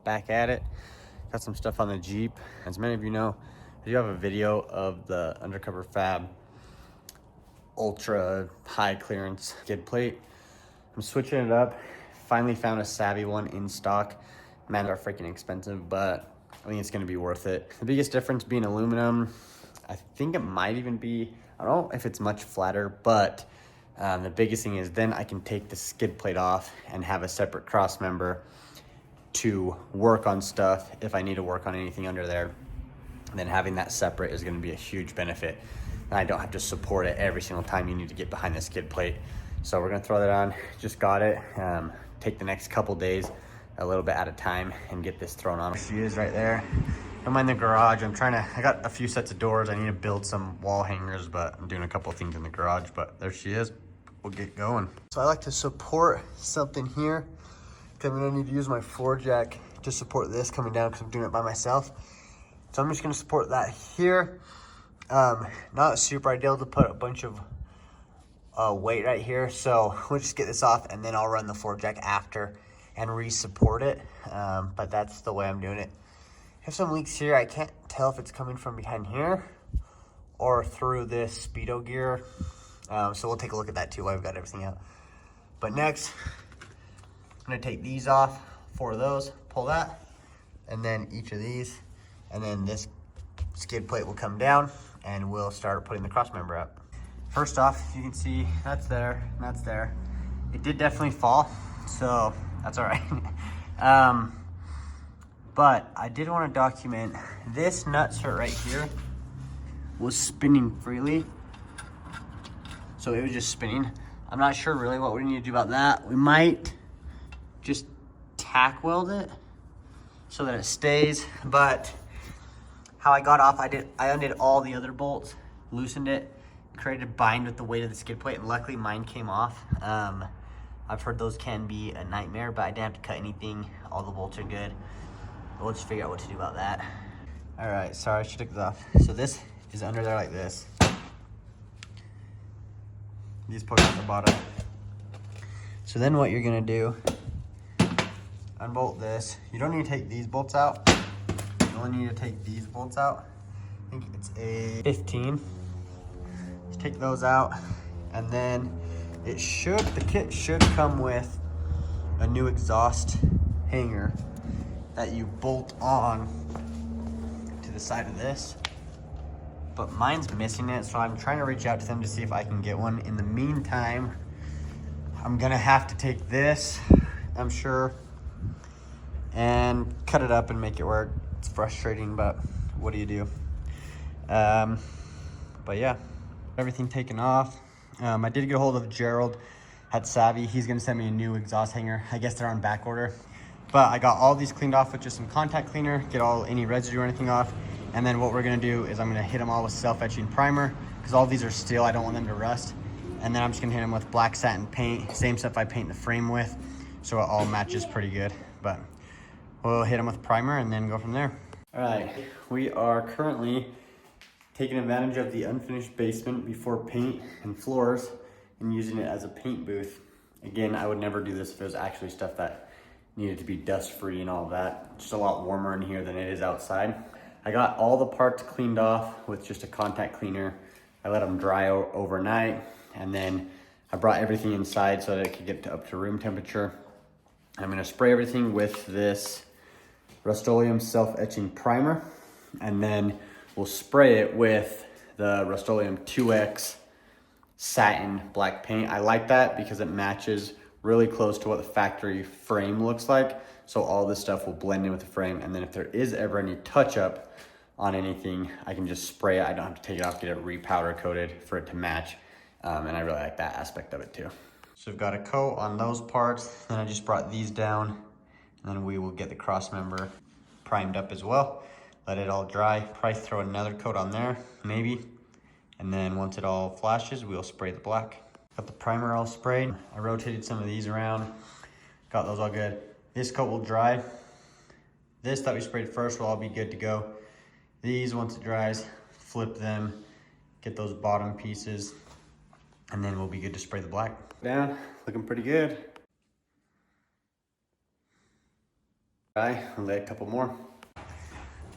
Back at it. Got some stuff on the Jeep. As many of you know, I do have a video of the Undercover Fab ultra high clearance skid plate. I'm switching it up. Finally found a savvy one in stock. Man, they're freaking expensive, but I think it's gonna be worth it. The biggest difference being aluminum, I think it might even be, I don't know if it's much flatter, but the biggest thing is then I can take the skid plate off and have a separate cross member to work on stuff if I need to work on anything under there. And then having that separate is going to be a huge benefit. And I don't have to support it every single time you need to get behind the skid plate. So we're going to throw that on. Just got it. Take the next couple days a little bit at a time and get this thrown on. She is right there. Don't mind the garage. I got a few sets of doors. I need to build some wall hangers, but I'm doing a couple of things in the garage, but there she is. We'll get going. So I like to support something here. I'm gonna need to use my floor jack to support this coming down because I'm doing it by myself. So I'm just gonna support that here. Not super ideal to put a bunch of weight right here. So we'll just get this off and then I'll run the floor jack after and re-support it. But that's the way I'm doing it. I have some leaks here. I can't tell if it's coming from behind here or through this speedo gear. So we'll take a look at that too while we've got everything out. But next, I'm gonna take these off, 4 of those, pull that, and then each of these, and then this skid plate will come down and we'll start putting the cross member up. First off, you can see that's there and that's there. It did definitely fall, so that's all right. But I did want to document this nutsert right here was spinning freely. So it was just spinning. I'm not sure really what we need to do about that. We might just tack weld it so that it stays, but how I got off, I undid all the other bolts, loosened it, created a bind with the weight of the skid plate, and luckily mine came off. I've heard those can be a nightmare, but I didn't have to cut anything. All the bolts are good. But we'll just figure out what to do about that. All right, sorry, I should take this off. So this is under there like this. These poke at the bottom. So then what you're gonna do, unbolt this. You don't need to take these bolts out. You only need to take these bolts out. I think it's a 15. Just take those out, and then the kit should come with a new exhaust hanger that you bolt on to the side of this. But mine's missing it, so I'm trying to reach out to them to see if I can get one. In the meantime, I'm gonna have to take this, I'm sure, and cut it up and make it work. It's frustrating, but what do you do? But yeah, everything taken off. I did get a hold of Gerald at Savvy. He's gonna send me a new exhaust hanger. I guess they're on back order. But I got all these cleaned off with just some contact cleaner, get any residue or anything off. And then what we're gonna do is I'm gonna hit them all with self-etching primer because all these are steel, I don't want them to rust. And then I'm just gonna hit them with black satin paint, same stuff I paint the frame with, so it all matches pretty good. But we'll hit them with primer and then go from there. All right, we are currently taking advantage of the unfinished basement before paint and floors and using it as a paint booth. Again, I would never do this if it was actually stuff that needed to be dust free and all of that. Just a lot warmer in here than it is outside. I got all the parts cleaned off with just a contact cleaner. I let them dry overnight, and then I brought everything inside so that it could get up to room temperature. I'm gonna spray everything with this Rust-Oleum self-etching primer, and then we'll spray it with the Rust-Oleum 2X satin black paint. I like that because it matches really close to what the factory frame looks like. So all this stuff will blend in with the frame. And then if there is ever any touch up on anything, I can just spray it. I don't have to take it off, get it re-powder coated for it to match. And I really like that aspect of it too. So we've got a coat on those parts. Then I just brought these down, and then we will get the cross member primed up as well. Let it all dry. Probably throw another coat on there, maybe. And then once it all flashes, we'll spray the black. Got the primer all sprayed. I rotated some of these around. Got those all good. This coat will dry. This that we sprayed first will all be good to go. These, once it dries, flip them, get those bottom pieces, and then we'll be good to spray the black. Down, looking pretty good. Right, I'll lay a couple more. All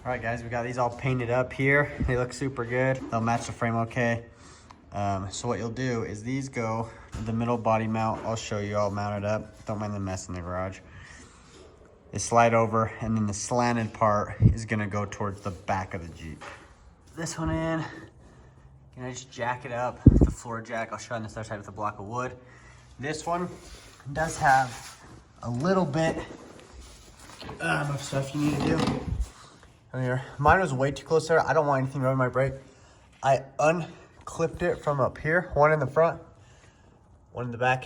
right, guys, we got these all painted up here. They look super good. They'll match the frame okay. So what you'll do is these go the middle body mount. I'll show you all mounted up. Don't mind the mess in the garage. They slide over, and then the slanted part is gonna go towards the back of the Jeep. This one in, and I just jack it up, the floor jack. I'll show you on this other side with a block of wood. This one does have a little bit of stuff you need to do. Here. Mine was way too close there. I don't want anything rubbing my brake. I unclipped it from up here, one in the front, one in the back.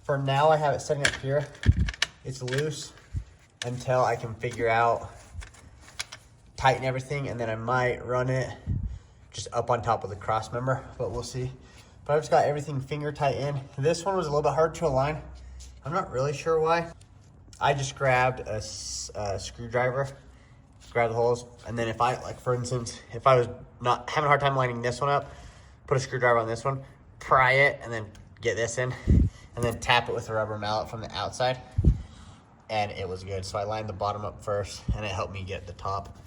For now, I have it setting up here. It's loose until I can figure out, tighten everything, and then I might run it just up on top of the cross member, but we'll see. But I've just got everything finger tight in. This one was a little bit hard to align. I'm not really sure why. I just grabbed a screwdriver, grab the holes, and then if I, like for instance, if I was not having a hard time lining this one up, put a screwdriver on this one, pry it, and then get this in, and then tap it with a rubber mallet from the outside, and it was good. So I lined the bottom up first, and it helped me get the top.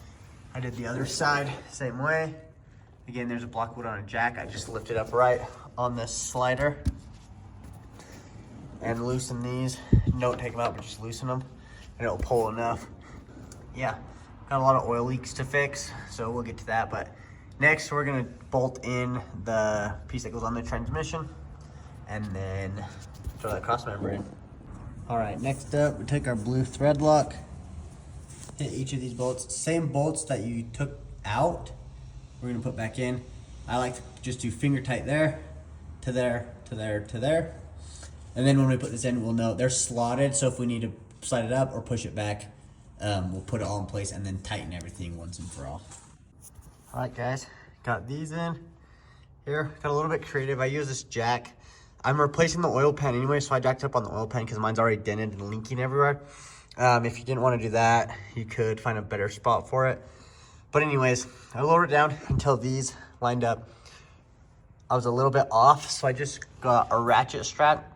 I did the other side, same way. Again, there's a block of wood on a jack. I just lift it up right on this slider and loosen these. Don't take them out, but just loosen them, and it'll pull enough. Yeah. Got a lot of oil leaks to fix, so we'll get to that. But next, we're gonna bolt in the piece that goes on the transmission, and then throw that cross member in. All right, next up, we take our blue thread lock, hit each of these bolts. Same bolts that you took out, we're gonna put back in. I like to just do finger tight there, to there, to there, to there. And then when we put this in, we'll know they're slotted, so if we need to slide it up or push it back, we'll put it all in place and then tighten everything once and for all. All right, guys, got these in here. Got a little bit creative. I use this jack. I'm replacing the oil pan anyway, so I jacked it up on the oil pan because mine's already dented and leaking everywhere. If you didn't want to do that, you could find a better spot for it. But anyways, I lowered it down until these lined up. I was a little bit off, so I just got a ratchet strap.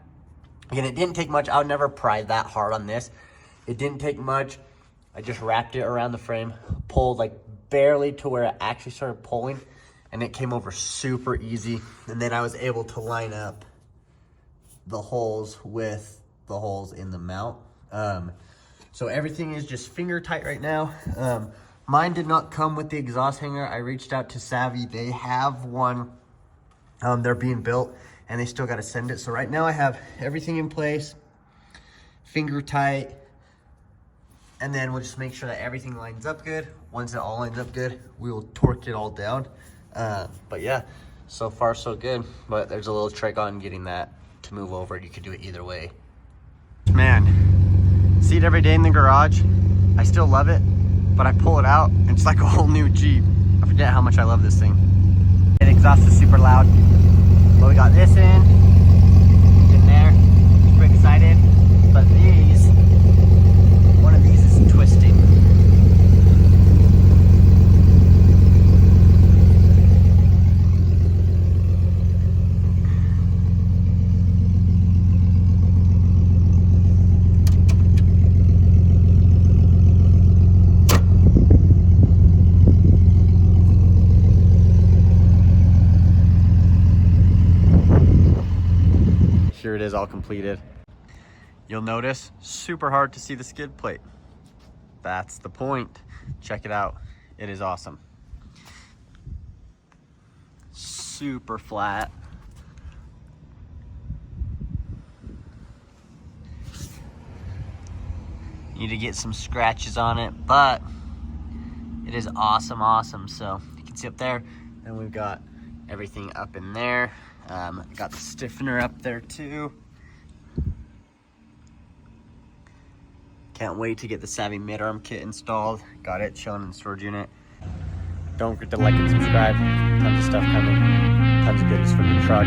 Again, it didn't take much. I would never pry that hard on this. It didn't take much. I just wrapped it around the frame, pulled like barely to where it actually started pulling, and it came over super easy. And then I was able to line up the holes with the holes in the mount. So everything is just finger tight right now. Mine did not come with the exhaust hanger. I reached out to Savvy. They have one. They're being built, and they still got to send it. So right now I have everything in place, finger tight. And then we'll just make sure that everything lines up good. Once it all lines up good, we will torque it all down. But yeah, so far so good. But there's a little trick on getting that to move over. You could do it either way. Man, see it every day in the garage. I still love it, but I pull it out and it's like a whole new Jeep. I forget how much I love this thing. The exhaust is super loud. But we got this in there. Super excited. But these, one of these is twisting. Here it is all completed. You'll notice super hard to see the skid plate. That's the point. Check it out. It is awesome. Super flat. Need to get some scratches on it, but it is awesome. So you can see up there, and we've got everything up in there. Got the stiffener up there too. Can't wait to get the Savvy mid-arm kit installed. Got it chilling in the storage unit. Don't forget to like and subscribe. Tons of stuff coming. Tons of goodies from the truck.